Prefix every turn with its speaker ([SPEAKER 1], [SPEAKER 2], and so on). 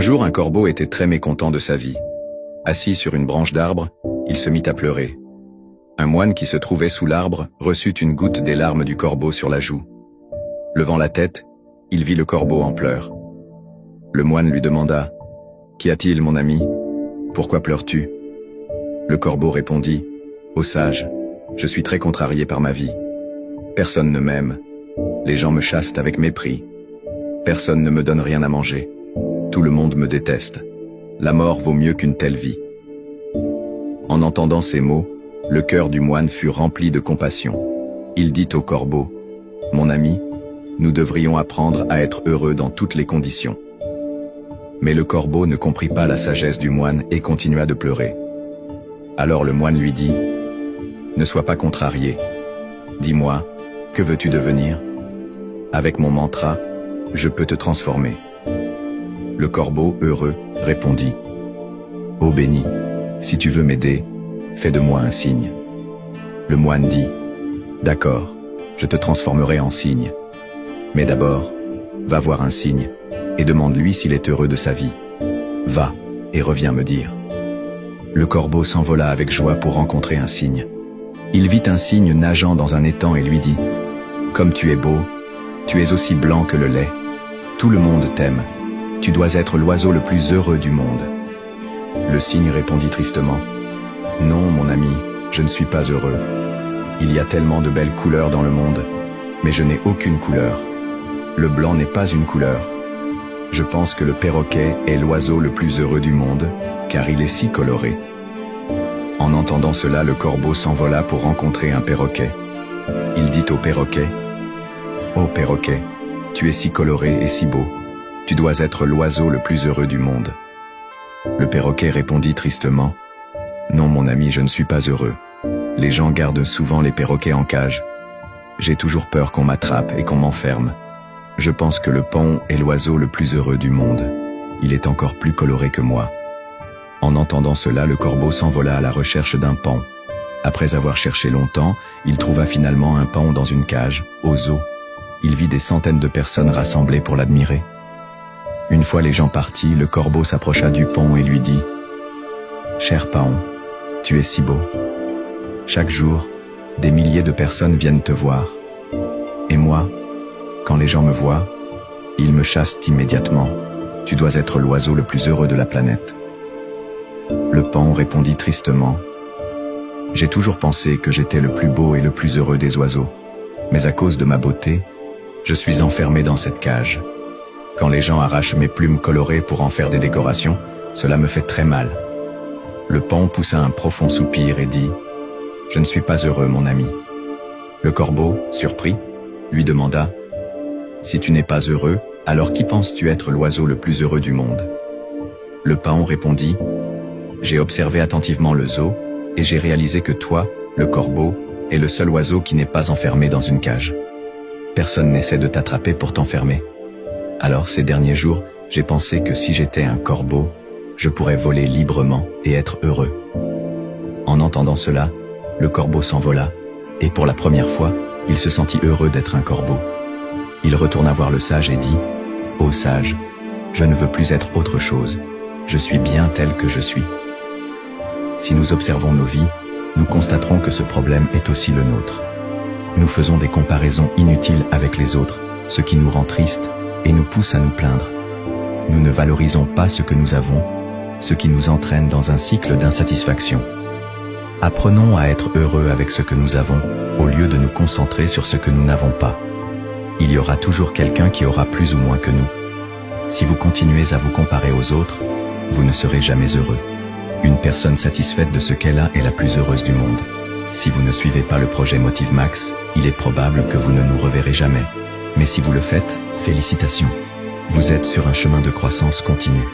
[SPEAKER 1] jour, un corbeau était très mécontent de sa vie. Assis sur une branche d'arbre, il se mit à pleurer. Un moine qui se trouvait sous l'arbre reçut une goutte des larmes du corbeau sur la joue. Levant la tête, il vit le corbeau en pleurs. Le moine lui demanda « Qu'y a-t-il, mon ami? Pourquoi pleures-tu » Le corbeau répondit « Ô sage, je suis très contrarié par ma vie. Personne ne m'aime. Les gens me chassent avec mépris. Personne ne me donne rien à manger. Tout le monde me déteste. La mort vaut mieux qu'une telle vie. » En entendant ces mots, le cœur du moine fut rempli de compassion. Il dit au corbeau « Mon ami, nous devrions apprendre à être heureux dans toutes les conditions. » Mais le corbeau ne comprit pas la sagesse du moine et continua de pleurer. Alors le moine lui dit « Ne sois pas contrarié. Dis-moi, que veux-tu devenir? Avec mon mantra, je peux te transformer. » Le corbeau, heureux, répondit « Ô béni, si tu veux m'aider, fais de moi un signe. » Le moine dit « D'accord, je te transformerai en cygne. Mais d'abord, va voir un cygne et demande-lui s'il est heureux de sa vie. Va et reviens me dire. » Le corbeau s'envola avec joie pour rencontrer un cygne. Il vit un cygne nageant dans un étang et lui dit « Comme tu es beau, tu es aussi blanc que le lait. Tout le monde t'aime. Tu dois être l'oiseau le plus heureux du monde. » Le cygne répondit tristement « Non, mon ami, je ne suis pas heureux. Il y a tellement de belles couleurs dans le monde, mais je n'ai aucune couleur. Le blanc n'est pas une couleur. Je pense que le perroquet est l'oiseau le plus heureux du monde, car il est si coloré. » En entendant cela, le corbeau s'envola pour rencontrer un perroquet. Il dit au perroquet « Ô perroquet, tu es si coloré et si beau. Tu dois être l'oiseau le plus heureux du monde. » Le perroquet répondit tristement « Non, mon ami, je ne suis pas heureux. Les gens gardent souvent les perroquets en cage. J'ai toujours peur qu'on m'attrape et qu'on m'enferme. Je pense que le paon est l'oiseau le plus heureux du monde. Il est encore plus coloré que moi. » En entendant cela, le corbeau s'envola à la recherche d'un paon. Après avoir cherché longtemps, il trouva finalement un paon dans une cage, au zoo. Il vit des centaines de personnes rassemblées pour l'admirer. Une fois les gens partis, le corbeau s'approcha du paon et lui dit « Cher paon, tu es si beau. Chaque jour, des milliers de personnes viennent te voir. Et moi, quand les gens me voient, ils me chassent immédiatement. Tu dois être l'oiseau le plus heureux de la planète. » Le paon répondit tristement « J'ai toujours pensé que j'étais le plus beau et le plus heureux des oiseaux. Mais à cause de ma beauté, je suis enfermé dans cette cage. Quand les gens arrachent mes plumes colorées pour en faire des décorations, cela me fait très mal. » Le paon poussa un profond soupir et dit « Je ne suis pas heureux, mon ami. » Le corbeau, surpris, lui demanda « Si tu n'es pas heureux, alors qui penses-tu être l'oiseau le plus heureux du monde ?» Le paon répondit « J'ai observé attentivement le zoo et j'ai réalisé que toi, le corbeau, est le seul oiseau qui n'est pas enfermé dans une cage. Personne n'essaie de t'attraper pour t'enfermer. Alors ces derniers jours, j'ai pensé que si j'étais un corbeau, je pourrais voler librement et être heureux. » En entendant cela, le corbeau s'envola, et pour la première fois, il se sentit heureux d'être un corbeau. Il retourna voir le sage et dit « Ô sage, je ne veux plus être autre chose. Je suis bien tel que je suis. » Si nous observons nos vies, nous constaterons que ce problème est aussi le nôtre. Nous faisons des comparaisons inutiles avec les autres, ce qui nous rend tristes et nous pousse à nous plaindre. Nous ne valorisons pas ce que nous avons, ce qui nous entraîne dans un cycle d'insatisfaction. Apprenons à être heureux avec ce que nous avons, au lieu de nous concentrer sur ce que nous n'avons pas. Il y aura toujours quelqu'un qui aura plus ou moins que nous. Si vous continuez à vous comparer aux autres, vous ne serez jamais heureux. Une personne satisfaite de ce qu'elle a est la plus heureuse du monde. Si vous ne suivez pas le projet Motive Max, il est probable que vous ne nous reverrez jamais. Mais si vous le faites, félicitations. Vous êtes sur un chemin de croissance continue.